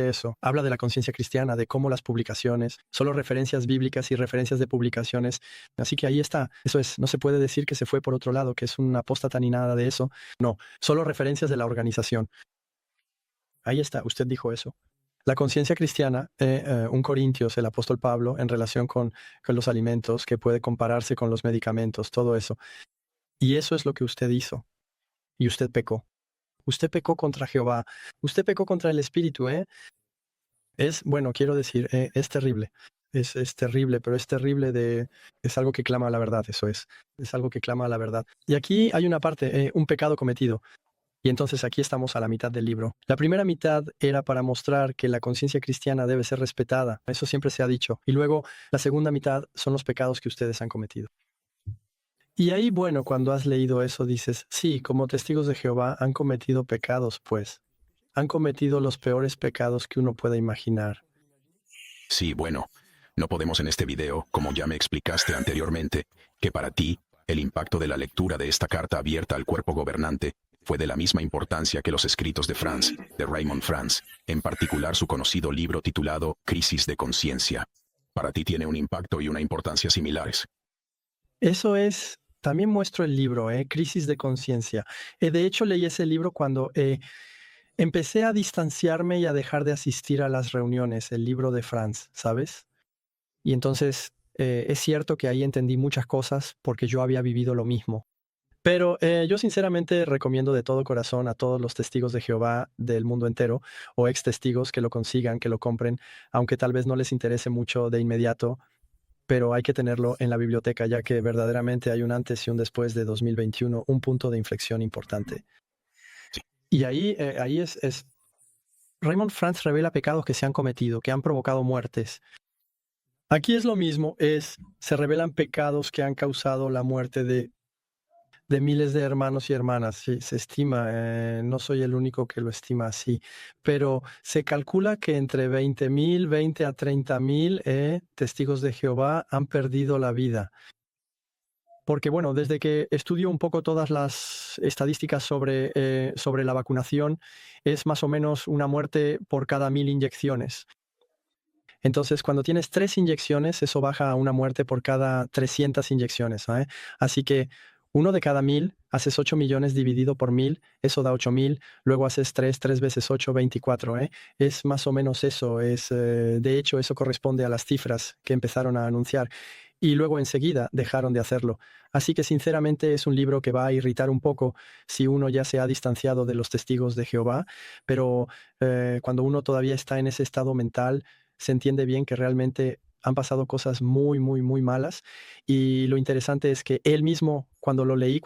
eso. Habla de la conciencia cristiana, de cómo las publicaciones, solo referencias bíblicas y referencias de publicaciones. Así que ahí está. Eso es, no se puede decir que se fue por otro lado, que es una apóstata ni nada de eso. No, solo referencias de la organización. Ahí está, usted dijo eso. La conciencia cristiana, 1 Corintios, el apóstol Pablo, en relación con los alimentos, que puede compararse con los medicamentos, todo eso. Y eso es lo que usted hizo. Y usted pecó. Usted pecó contra Jehová. Usted pecó contra el Espíritu, Es, bueno, quiero decir, es terrible. Es terrible, pero es terrible es algo que clama a la verdad, eso es algo que clama a la verdad. Y aquí hay una parte, un pecado cometido. Y entonces aquí estamos a la mitad del libro. La primera mitad era para mostrar que la conciencia cristiana debe ser respetada. Eso siempre se ha dicho. Y luego la segunda mitad son los pecados que ustedes han cometido. Y ahí, bueno, cuando has leído eso, dices, sí, como testigos de Jehová han cometido pecados, pues. Han cometido los peores pecados que uno pueda imaginar. Sí, bueno, no podemos en este video, como ya me explicaste anteriormente, que para ti, el impacto de la lectura de esta carta abierta al cuerpo gobernante fue de la misma importancia que los escritos de Franz, de Raymond Franz, en particular su conocido libro titulado Crisis de Conciencia. Para ti tiene un impacto y una importancia similares. Eso es, también muestro el libro, Crisis de Conciencia. De hecho, leí ese libro cuando empecé a distanciarme y a dejar de asistir a las reuniones, el libro de Franz, ¿sabes? Y entonces es cierto que ahí entendí muchas cosas porque yo había vivido lo mismo. Pero yo sinceramente recomiendo de todo corazón a todos los testigos de Jehová del mundo entero o ex testigos que lo consigan, que lo compren, aunque tal vez no les interese mucho de inmediato, pero hay que tenerlo en la biblioteca ya que verdaderamente hay un antes y un después de 2021, un punto de inflexión importante. Sí. Y ahí es Raymond Franz revela pecados que se han cometido, que han provocado muertes. Aquí es lo mismo, se revelan pecados que han causado la muerte de miles de hermanos y hermanas. Sí, se estima, no soy el único que lo estima así, pero se calcula que entre 20 a 30,000 testigos de Jehová han perdido la vida. Porque bueno, desde que estudio un poco todas las estadísticas sobre la vacunación, es más o menos una muerte por cada 1,000 inyecciones. Entonces, cuando tienes 3 inyecciones, eso baja a una muerte por cada 300 inyecciones. Así que 1 de cada 1,000, haces 8 millones dividido por 1,000, eso da 8,000. Luego haces 3 veces 8, 24. Es más o menos eso. De hecho, eso corresponde a las cifras que empezaron a anunciar. Y luego enseguida dejaron de hacerlo. Así que sinceramente es un libro que va a irritar un poco si uno ya se ha distanciado de los testigos de Jehová, pero cuando uno todavía está en ese estado mental, se entiende bien que realmente han pasado cosas muy, muy, muy malas. Y lo interesante es que él mismo, cuando lo leí,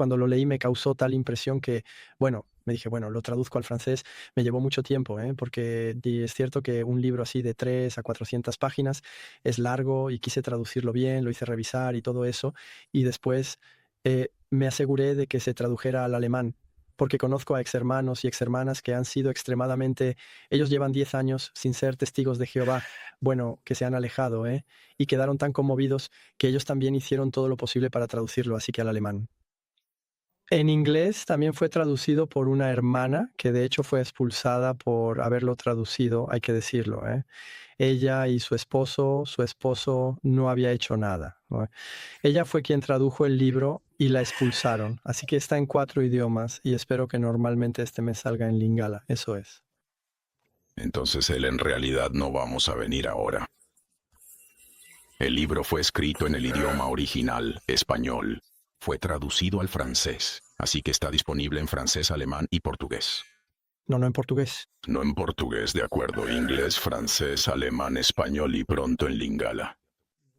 me causó tal impresión que, bueno, me dije, bueno, lo traduzco al francés. Me llevó mucho tiempo, porque es cierto que un libro así de 3 a 400 páginas es largo y quise traducirlo bien, lo hice revisar y todo eso. Y después me aseguré de que se tradujera al alemán, porque conozco a exhermanos y exhermanas que han sido extremadamente, ellos llevan 10 años sin ser testigos de Jehová, bueno, que se han alejado, y quedaron tan conmovidos que ellos también hicieron todo lo posible para traducirlo, así que al alemán. En inglés también fue traducido por una hermana, que de hecho fue expulsada por haberlo traducido, hay que decirlo. Ella y su esposo no había hecho nada. Ella fue quien tradujo el libro y la expulsaron. Así que está en 4 idiomas y espero que normalmente este me salga en Lingala. Eso es. Entonces él en realidad no vamos a venir ahora. El libro fue escrito en el idioma original, español. Fue traducido al francés, así que está disponible en francés, alemán y portugués. No en portugués. No en portugués, de acuerdo. Inglés, francés, alemán, español y pronto en Lingala.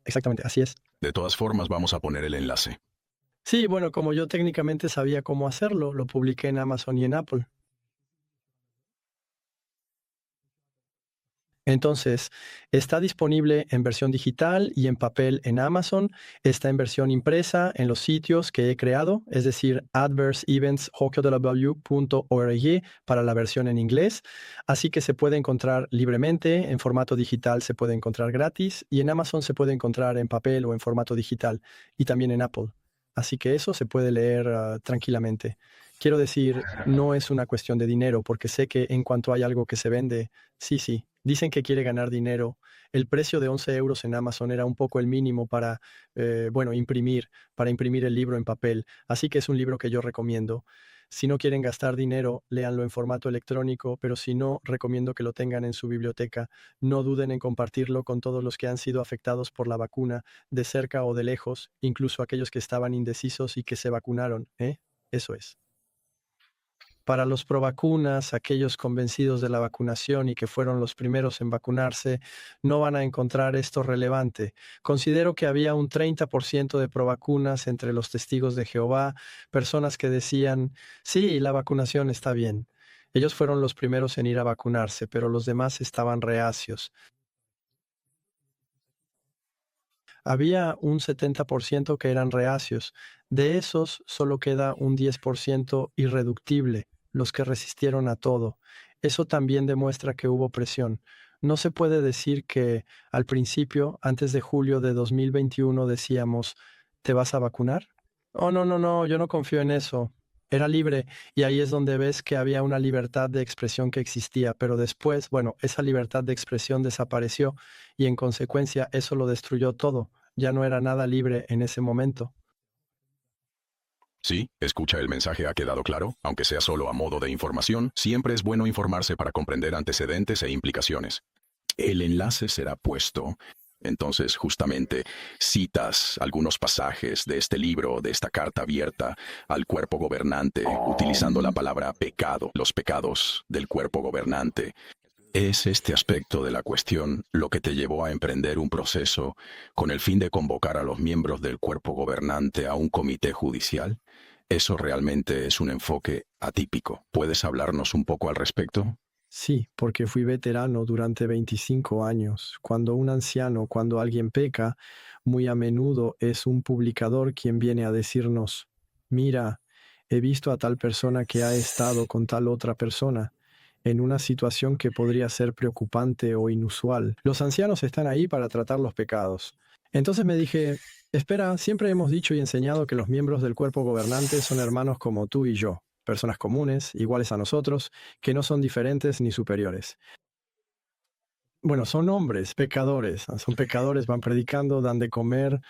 Exactamente, así es. De todas formas, vamos a poner el enlace. Sí, bueno, como yo técnicamente sabía cómo hacerlo, lo publiqué en Amazon y en Apple. Entonces, está disponible en versión digital y en papel en Amazon, está en versión impresa en los sitios que he creado, es decir, adverseeventshockeyw.org para la versión en inglés, así que se puede encontrar libremente, en formato digital se puede encontrar gratis y en Amazon se puede encontrar en papel o en formato digital y también en Apple. Así que eso se puede leer tranquilamente. Quiero decir, no es una cuestión de dinero, porque sé que en cuanto hay algo que se vende, sí, dicen que quiere ganar dinero. El precio de 11 euros en Amazon era un poco el mínimo para, para imprimir el libro en papel. Así que es un libro que yo recomiendo. Si no quieren gastar dinero, léanlo en formato electrónico, pero si no, recomiendo que lo tengan en su biblioteca. No duden en compartirlo con todos los que han sido afectados por la vacuna, de cerca o de lejos, incluso aquellos que estaban indecisos y que se vacunaron, Eso es. Para los provacunas, aquellos convencidos de la vacunación y que fueron los primeros en vacunarse, no van a encontrar esto relevante. Considero que había un 30% de provacunas entre los testigos de Jehová, personas que decían, sí, la vacunación está bien. Ellos fueron los primeros en ir a vacunarse, pero los demás estaban reacios. Había un 70% que eran reacios. De esos, solo queda un 10% irreductible, los que resistieron a todo. Eso también demuestra que hubo presión. No se puede decir que al principio, antes de julio de 2021, decíamos, ¿te vas a vacunar? Oh, no, no, no, yo no confío en eso. Era libre y ahí es donde ves que había una libertad de expresión que existía, pero después, bueno, esa libertad de expresión desapareció y en consecuencia eso lo destruyó todo. Ya no era nada libre en ese momento. Sí, escucha, el mensaje ha quedado claro, aunque sea solo a modo de información, siempre es bueno informarse para comprender antecedentes e implicaciones. El enlace será puesto. Entonces, justamente, citas algunos pasajes de este libro, de esta carta abierta al cuerpo gobernante, utilizando la palabra pecado, los pecados del cuerpo gobernante. ¿Es este aspecto de la cuestión lo que te llevó a emprender un proceso con el fin de convocar a los miembros del cuerpo gobernante a un comité judicial? Eso realmente es un enfoque atípico. ¿Puedes hablarnos un poco al respecto? Sí, porque fui veterano durante 25 años. Cuando alguien peca, muy a menudo es un publicador quien viene a decirnos, mira, he visto a tal persona que ha estado con tal otra persona en una situación que podría ser preocupante o inusual. Los ancianos están ahí para tratar los pecados. Entonces me dije, espera, siempre hemos dicho y enseñado que los miembros del cuerpo gobernante son hermanos como tú y yo, personas comunes, iguales a nosotros, que no son diferentes ni superiores. Bueno, son hombres, pecadores, van predicando, dan de comer,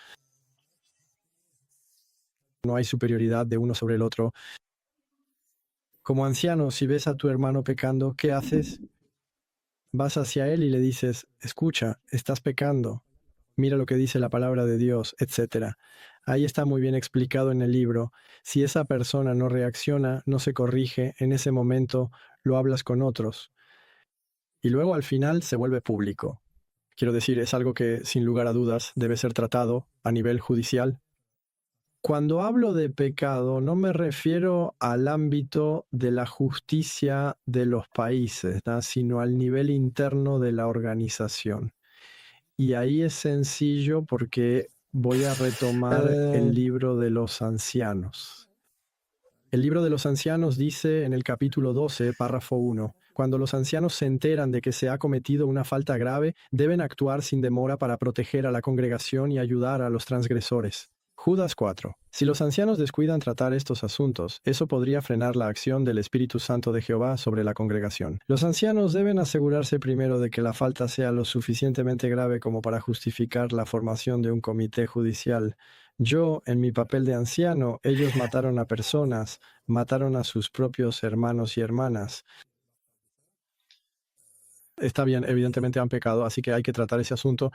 no hay superioridad de uno sobre el otro. Como anciano, si ves a tu hermano pecando, ¿qué haces? Vas hacia él y le dices, escucha, estás pecando, mira lo que dice la palabra de Dios, etc. Ahí está muy bien explicado en el libro. Si esa persona no reacciona, no se corrige, en ese momento lo hablas con otros. Y luego al final se vuelve público. Quiero decir, es algo que, sin lugar a dudas, debe ser tratado a nivel judicial. Cuando hablo de pecado, no me refiero al ámbito de la justicia de los países, ¿no?, sino al nivel interno de la organización. Y ahí es sencillo porque voy a retomar el libro de los ancianos. El libro de los ancianos dice en el capítulo 12, párrafo 1, cuando los ancianos se enteran de que se ha cometido una falta grave, deben actuar sin demora para proteger a la congregación y ayudar a los transgresores. Judas 4. Si los ancianos descuidan tratar estos asuntos, eso podría frenar la acción del Espíritu Santo de Jehová sobre la congregación. Los ancianos deben asegurarse primero de que la falta sea lo suficientemente grave como para justificar la formación de un comité judicial. Yo, en mi papel de anciano, ellos mataron a personas, mataron a sus propios hermanos y hermanas. Está bien, evidentemente han pecado, así que hay que tratar ese asunto.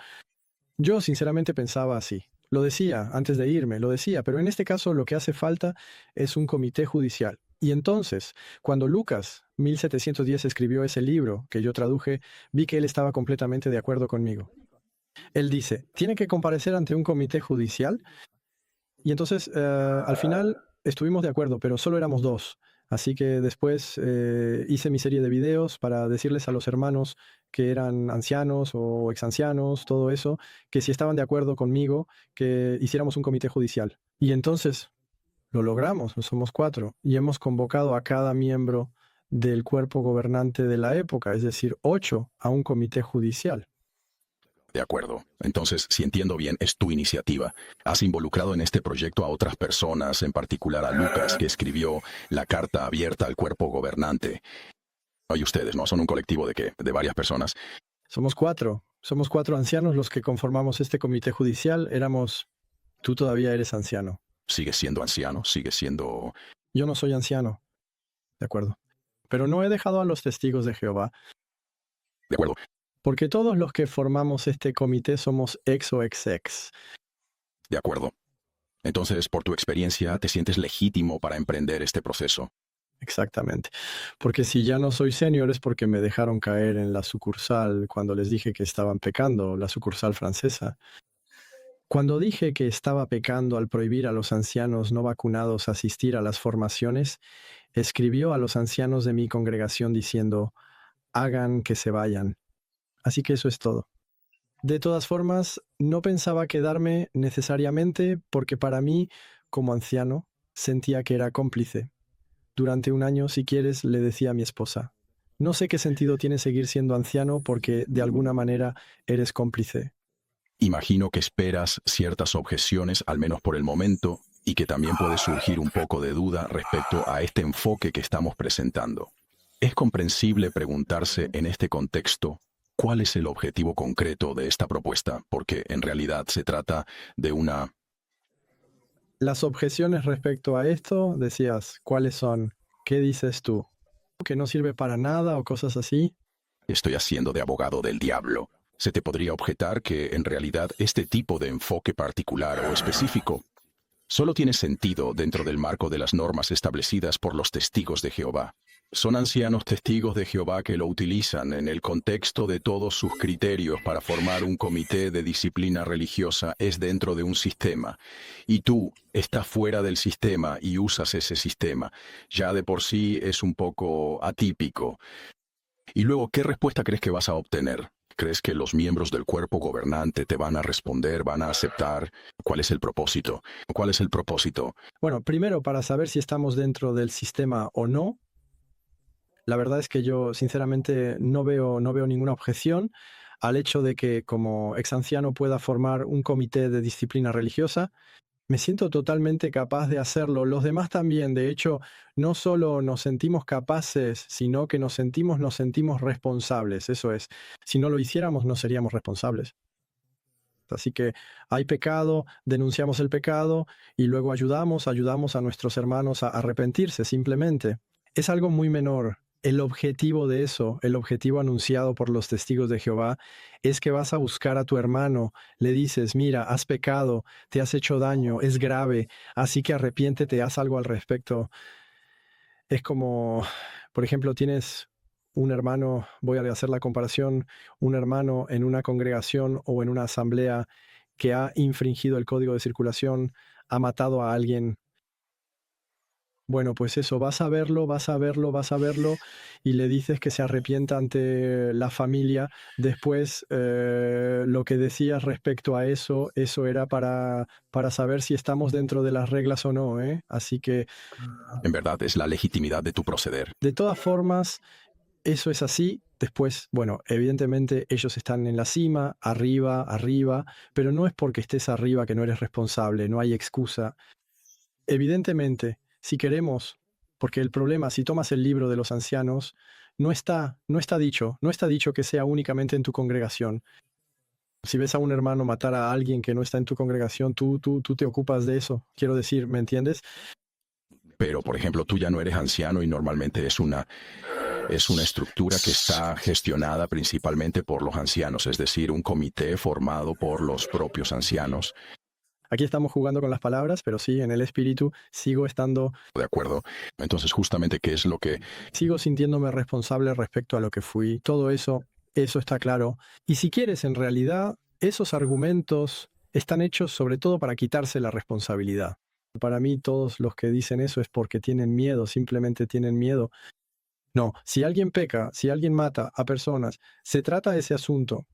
Yo sinceramente pensaba así. Lo decía antes de irme, lo decía, pero en este caso lo que hace falta es un comité judicial. Y entonces, cuando Lucas, 1710, escribió ese libro que yo traduje, vi que él estaba completamente de acuerdo conmigo. Él dice, ¿tiene que comparecer ante un comité judicial? Y entonces, al final, estuvimos de acuerdo, pero solo éramos dos. Así que después hice mi serie de videos para decirles a los hermanos que eran ancianos o exancianos, todo eso, que si estaban de acuerdo conmigo, que hiciéramos un comité judicial. Y entonces lo logramos, somos 4, y hemos convocado a cada miembro del cuerpo gobernante de la época, es decir, 8, a un comité judicial. De acuerdo. Entonces, si entiendo bien, es tu iniciativa. Has involucrado en este proyecto a otras personas, en particular a Lucas, que escribió la carta abierta al cuerpo gobernante. Y ustedes, ¿no? Son un colectivo de ¿qué? De varias personas. Somos 4. Somos 4 ancianos los que conformamos este comité judicial. Tú todavía eres anciano. ¿Sigues siendo anciano? ¿Sigues siendo...? Yo no soy anciano. De acuerdo. Pero no he dejado a los testigos de Jehová. De acuerdo. Porque todos los que formamos este comité somos ex o ex-ex. De acuerdo. Entonces, por tu experiencia, ¿te sientes legítimo para emprender este proceso? Exactamente. Porque si ya no soy senior es porque me dejaron caer en la sucursal cuando les dije que estaban pecando, la sucursal francesa. Cuando dije que estaba pecando al prohibir a los ancianos no vacunados asistir a las formaciones, escribió a los ancianos de mi congregación diciendo, hagan que se vayan. Así que eso es todo. De todas formas, no pensaba quedarme necesariamente porque para mí, como anciano, sentía que era cómplice. Durante un año, si quieres, le decía a mi esposa, no sé qué sentido tiene seguir siendo anciano porque de alguna manera eres cómplice. Imagino que esperas ciertas objeciones, al menos por el momento, y que también puede surgir un poco de duda respecto a este enfoque que estamos presentando. Es comprensible preguntarse en este contexto cuál es el objetivo concreto de esta propuesta, porque en realidad se trata de una... Las objeciones respecto a esto, decías, ¿cuáles son? ¿Qué dices tú? ¿Que no sirve para nada o cosas así? Estoy haciendo de abogado del diablo. Se te podría objetar que en realidad este tipo de enfoque particular o específico solo tiene sentido dentro del marco de las normas establecidas por los testigos de Jehová. Son ancianos testigos de Jehová que lo utilizan en el contexto de todos sus criterios para formar un comité de disciplina religiosa es dentro de un sistema. Y tú estás fuera del sistema y usas ese sistema. Ya de por sí es un poco atípico. Y luego, ¿qué respuesta crees que vas a obtener? ¿Crees que los miembros del cuerpo gobernante te van a responder, van a aceptar? ¿Cuál es el propósito? ¿Cuál es el propósito? Bueno, primero, para saber si estamos dentro del sistema o no, la verdad es que yo sinceramente no veo ninguna objeción al hecho de que como exanciano pueda formar un comité de disciplina religiosa. Me siento totalmente capaz de hacerlo. Los demás también. De hecho, no solo nos sentimos capaces, sino que nos sentimos responsables. Eso es. Si no lo hiciéramos, no seríamos responsables. Así que hay pecado, denunciamos el pecado y luego ayudamos a nuestros hermanos a arrepentirse simplemente. Es algo muy menor. El objetivo de eso, el objetivo anunciado por los testigos de Jehová, es que vas a buscar a tu hermano, le dices, mira, has pecado, te has hecho daño, es grave, así que arrepiéntete, haz algo al respecto. Es como, por ejemplo, tienes un hermano, voy a hacer la comparación, un hermano en una congregación o en una asamblea que ha infringido el código de circulación, ha matado a alguien. Bueno, pues eso, vas a verlo y le dices que se arrepienta ante la familia. Después, lo que decías respecto a eso era para saber si estamos dentro de las reglas o no, ¿eh? Así que, En verdad es la legitimidad de tu proceder. de todas formas, eso es así. Después, bueno, evidentemente ellos están en la cima, arriba, pero no es porque estés arriba que no eres responsable, no hay excusa. Evidentemente, si queremos, porque el problema, si tomas el libro de los ancianos, no está dicho que sea únicamente en tu congregación. Si ves a un hermano matar a alguien que no está en tu congregación, tú te ocupas de eso. Quiero decir, ¿me entiendes? Pero, por ejemplo, tú ya no eres anciano y normalmente es una estructura que está gestionada principalmente por los ancianos, es decir, un comité formado por los propios ancianos. Aquí estamos jugando con las palabras, pero sí, en el espíritu sigo estando, ¿De acuerdo? Entonces, justamente, ¿qué es lo que... sigo sintiéndome responsable respecto a lo que fui. Todo eso está claro. Y si quieres, en realidad, esos argumentos están hechos sobre todo para quitarse la responsabilidad. Para mí, todos los que dicen eso es porque tienen miedo, simplemente tienen miedo. No, si alguien peca, si alguien mata a personas, se trata de ese asunto.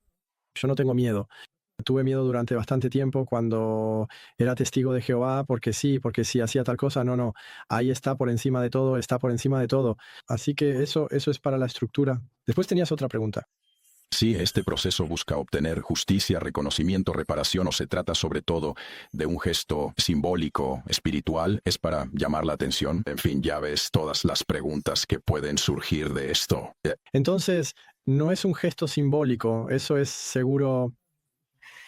Yo no tengo miedo. Tuve miedo durante bastante tiempo cuando era testigo de Jehová, porque sí, hacía tal cosa, no, ahí está por encima de todo, está por encima de todo. Así que eso es para la estructura. Después tenías otra pregunta. Si este proceso busca obtener justicia, reconocimiento, reparación o se trata sobre todo de un gesto simbólico, espiritual, es para llamar la atención. En fin, ya ves todas las preguntas que pueden surgir de esto. Entonces, no es un gesto simbólico, eso es seguro.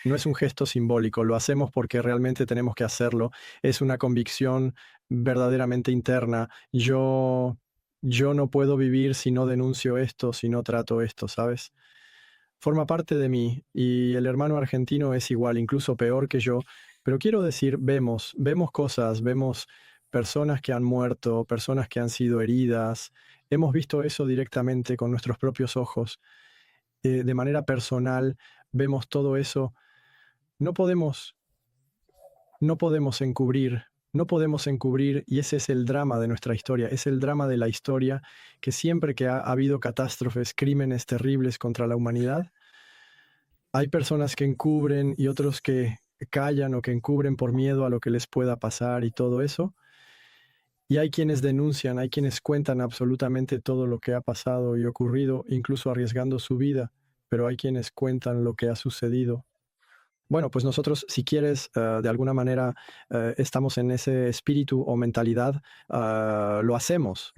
No es un gesto simbólico, lo hacemos porque realmente tenemos que hacerlo. Es una convicción verdaderamente interna. Yo no puedo vivir si no denuncio esto, si no trato esto, ¿sabes? Forma parte de mí y el hermano argentino es igual, incluso peor que yo. Pero quiero decir, vemos cosas, vemos personas que han muerto, personas que han sido heridas. Hemos visto eso directamente con nuestros propios ojos. De manera personal, vemos todo eso. No podemos, no podemos encubrir, no podemos encubrir, y ese es el drama de nuestra historia, es el drama de la historia, que siempre que ha habido catástrofes, crímenes terribles contra la humanidad, hay personas que encubren y otros que callan o que encubren por miedo a lo que les pueda pasar y todo eso. Y hay quienes denuncian, hay quienes cuentan absolutamente todo lo que ha pasado y ocurrido, incluso arriesgando su vida, pero hay quienes cuentan lo que ha sucedido. Bueno, pues nosotros, si quieres, de alguna manera estamos en ese espíritu o mentalidad, lo hacemos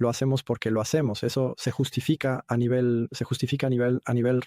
porque lo hacemos. Eso se justifica a nivel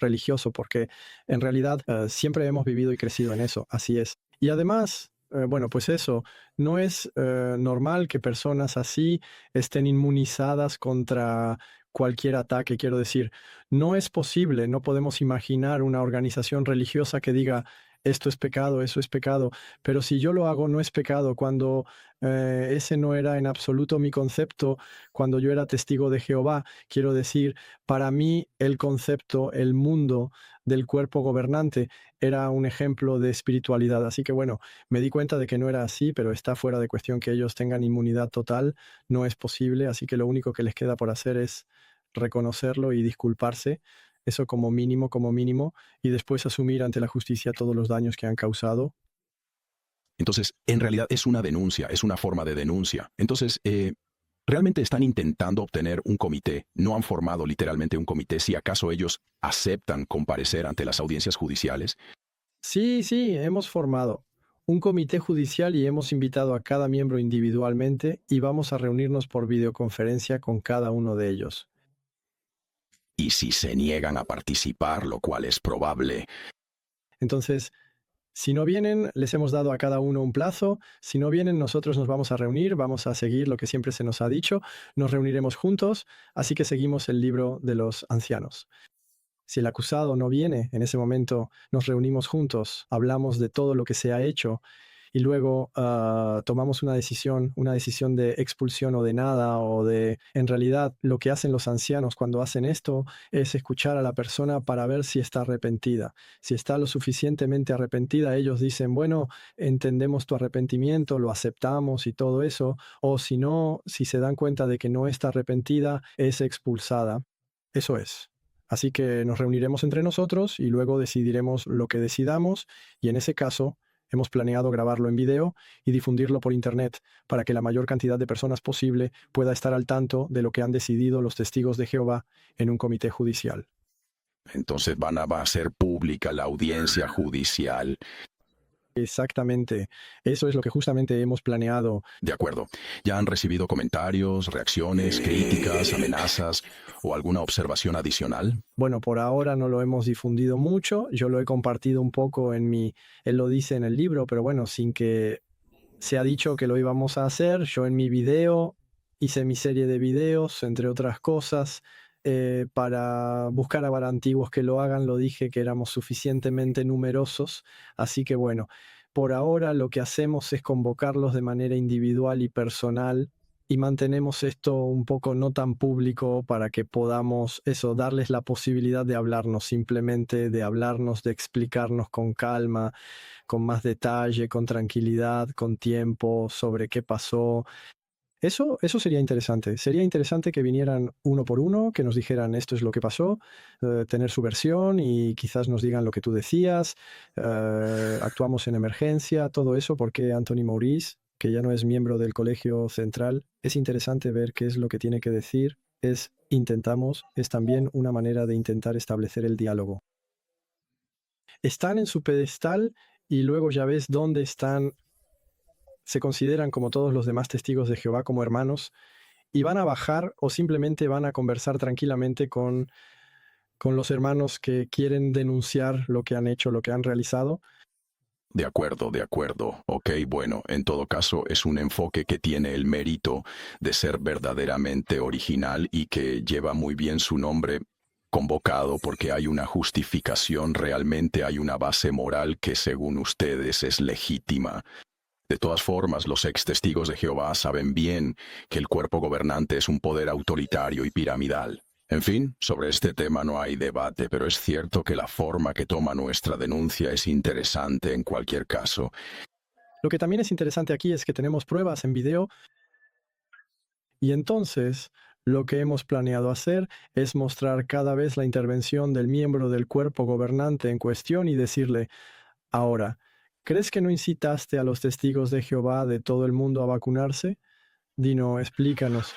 religioso, porque en realidad siempre hemos vivido y crecido en eso, así es. Y además, bueno, pues eso, no es normal que personas así estén inmunizadas contra cualquier ataque. Quiero decir, no es posible, no podemos imaginar una organización religiosa que diga: esto es pecado, eso es pecado, pero si yo lo hago no es pecado, cuando ese no era en absoluto mi concepto cuando yo era testigo de Jehová. Quiero decir, para mí el concepto, el mundo del cuerpo gobernante era un ejemplo de espiritualidad. Así que bueno, me di cuenta de que no era así, pero está fuera de cuestión que ellos tengan inmunidad total, no es posible, así que lo único que les queda por hacer es reconocerlo y disculparse. Eso como mínimo, y después asumir ante la justicia todos los daños que han causado. Entonces, en realidad es una denuncia, es una forma de denuncia. Entonces, realmente están intentando obtener un comité. No han formado literalmente un comité. Si acaso ellos aceptan comparecer ante las audiencias judiciales. Sí, hemos formado un comité judicial y hemos invitado a cada miembro individualmente y vamos a reunirnos por videoconferencia con cada uno de ellos. Y si se niegan a participar, lo cual es probable. Entonces, si no vienen, les hemos dado a cada uno un plazo. Si no vienen, nosotros nos vamos a reunir, vamos a seguir lo que siempre se nos ha dicho, nos reuniremos juntos, así que seguimos el libro de los ancianos. Si el acusado no viene, en ese momento nos reunimos juntos, hablamos de todo lo que se ha hecho y luego tomamos una decisión de expulsión o de nada, o de... En realidad, lo que hacen los ancianos cuando hacen esto es escuchar a la persona para ver si está arrepentida. Si está lo suficientemente arrepentida, ellos dicen: bueno, entendemos tu arrepentimiento, lo aceptamos y todo eso. O si no, si se dan cuenta de que no está arrepentida, es expulsada. Eso es. Así que nos reuniremos entre nosotros y luego decidiremos lo que decidamos, y en ese caso hemos planeado grabarlo en video y difundirlo por internet para que la mayor cantidad de personas posible pueda estar al tanto de lo que han decidido los testigos de Jehová en un comité judicial. Entonces va a ser pública la audiencia judicial. Exactamente. Eso es lo que justamente hemos planeado. De acuerdo. ¿Ya han recibido comentarios, reacciones, críticas, amenazas o alguna observación adicional? Bueno, por ahora no lo hemos difundido mucho. Yo lo he compartido un poco él lo dice en el libro, pero bueno, sin que se ha dicho que lo íbamos a hacer. Yo en mi video hice mi serie de videos, entre otras cosas, para buscar a antiguos que lo hagan. Lo dije que éramos suficientemente numerosos, así que bueno, por ahora lo que hacemos es convocarlos de manera individual y personal, y mantenemos esto un poco no tan público para que podamos darles la posibilidad de hablarnos, simplemente de hablarnos, de explicarnos con calma, con más detalle, con tranquilidad, con tiempo, sobre qué pasó. Eso sería interesante. Sería interesante que vinieran uno por uno, que nos dijeran: esto es lo que pasó, tener su versión y quizás nos digan lo que tú decías, actuamos en emergencia, todo eso, porque Anthony Maurice, que ya no es miembro del Colegio Central, es interesante ver qué es lo que tiene que decir. Es también una manera de intentar establecer el diálogo. Están en su pedestal y luego ya ves dónde están. Se consideran, como todos los demás testigos de Jehová, como hermanos, y van a bajar o simplemente van a conversar tranquilamente con los hermanos que quieren denunciar lo que han hecho, lo que han realizado. De acuerdo. Ok, bueno, en todo caso es un enfoque que tiene el mérito de ser verdaderamente original y que lleva muy bien su nombre: convocado, porque hay una justificación, realmente hay una base moral que según ustedes es legítima. De todas formas, los ex testigos de Jehová saben bien que el cuerpo gobernante es un poder autoritario y piramidal. En fin, sobre este tema no hay debate, pero es cierto que la forma que toma nuestra denuncia es interesante en cualquier caso. Lo que también es interesante aquí es que tenemos pruebas en video y entonces lo que hemos planeado hacer es mostrar cada vez la intervención del miembro del cuerpo gobernante en cuestión y decirle, ahora, ¿crees que no incitaste a los testigos de Jehová de todo el mundo a vacunarse? Dino, explícanos.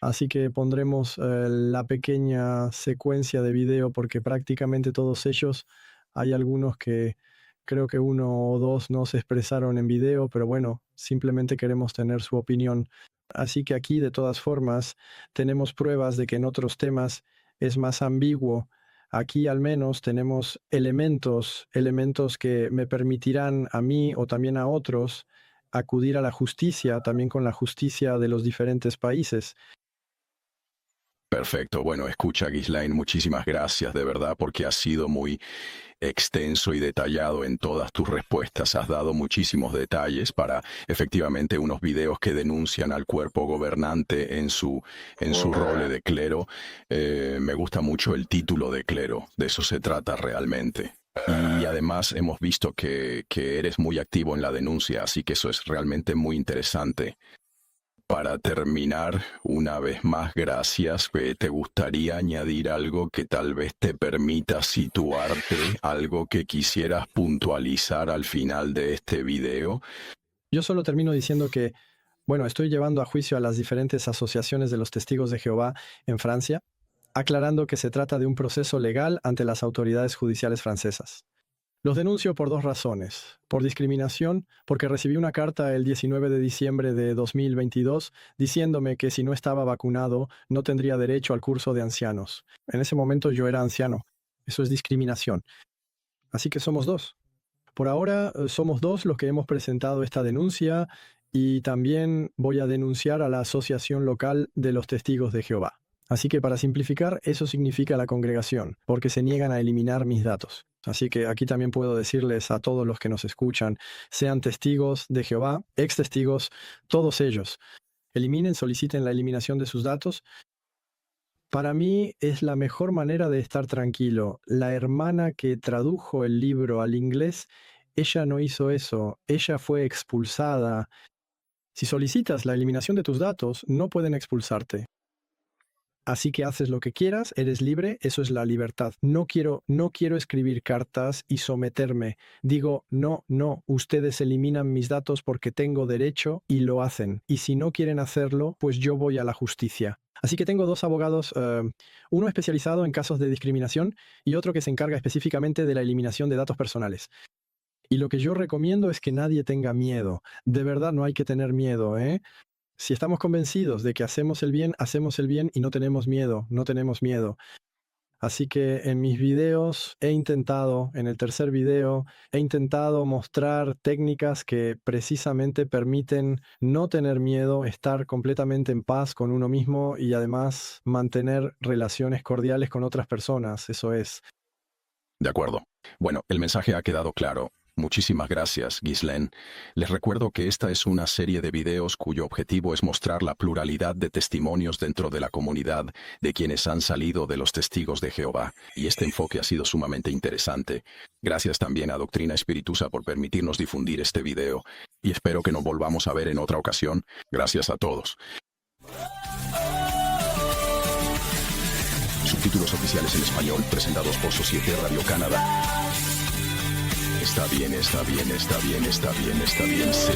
Así que pondremos la pequeña secuencia de video porque prácticamente todos ellos, hay algunos que creo que uno o dos no se expresaron en video, pero bueno, simplemente queremos tener su opinión. Así que aquí, de todas formas, tenemos pruebas de que en otros temas es más ambiguo. Aquí al menos tenemos elementos que me permitirán a mí o también a otros acudir a la justicia, también con la justicia de los diferentes países. Perfecto. Bueno, escucha, Ghislaine, muchísimas gracias de verdad porque has sido muy extenso y detallado en todas tus respuestas. Has dado muchísimos detalles para efectivamente unos videos que denuncian al cuerpo gobernante en su rol de clero. Me gusta mucho el título de clero, de eso se trata realmente. Y además hemos visto que eres muy activo en la denuncia, así que eso es realmente muy interesante. Para terminar, una vez más, gracias. ¿Te gustaría añadir algo que tal vez te permita situarte, algo que quisieras puntualizar al final de este video? Yo solo termino diciendo que, bueno, estoy llevando a juicio a las diferentes asociaciones de los testigos de Jehová en Francia, aclarando que se trata de un proceso legal ante las autoridades judiciales francesas. Los denuncio por dos razones. Por discriminación, porque recibí una carta el 19 de diciembre de 2022 diciéndome que si no estaba vacunado no tendría derecho al curso de ancianos. En ese momento yo era anciano. Eso es discriminación. Así que somos dos. Por ahora somos dos los que hemos presentado esta denuncia y también voy a denunciar a la Asociación Local de los Testigos de Jehová. Así que para simplificar, eso significa la congregación, porque se niegan a eliminar mis datos. Así que aquí también puedo decirles a todos los que nos escuchan, sean testigos de Jehová, ex testigos, todos ellos, soliciten la eliminación de sus datos. Para mí es la mejor manera de estar tranquilo. La hermana que tradujo el libro al inglés, ella no hizo eso, ella fue expulsada. Si solicitas la eliminación de tus datos, no pueden expulsarte. Así que haces lo que quieras, eres libre, eso es la libertad. No quiero escribir cartas y someterme. Digo, no, ustedes eliminan mis datos porque tengo derecho y lo hacen. Y si no quieren hacerlo, pues yo voy a la justicia. Así que tengo dos abogados, uno especializado en casos de discriminación y otro que se encarga específicamente de la eliminación de datos personales. Y lo que yo recomiendo es que nadie tenga miedo. De verdad no hay que tener miedo, ¿eh? Si estamos convencidos de que hacemos el bien y no tenemos miedo. Así que en mis videos en el tercer video, he intentado mostrar técnicas que precisamente permiten no tener miedo, estar completamente en paz con uno mismo y además mantener relaciones cordiales con otras personas, eso es. De acuerdo. Bueno, el mensaje ha quedado claro. Muchísimas gracias, Ghislaine. Les recuerdo que esta es una serie de videos cuyo objetivo es mostrar la pluralidad de testimonios dentro de la comunidad de quienes han salido de los testigos de Jehová, y este enfoque ha sido sumamente interesante. Gracias también a Doctrina Espirituosa por permitirnos difundir este video, y espero que nos volvamos a ver en otra ocasión. Gracias a todos. Subtítulos oficiales en español presentados por Societe Radio Canadá. Está bien, sí.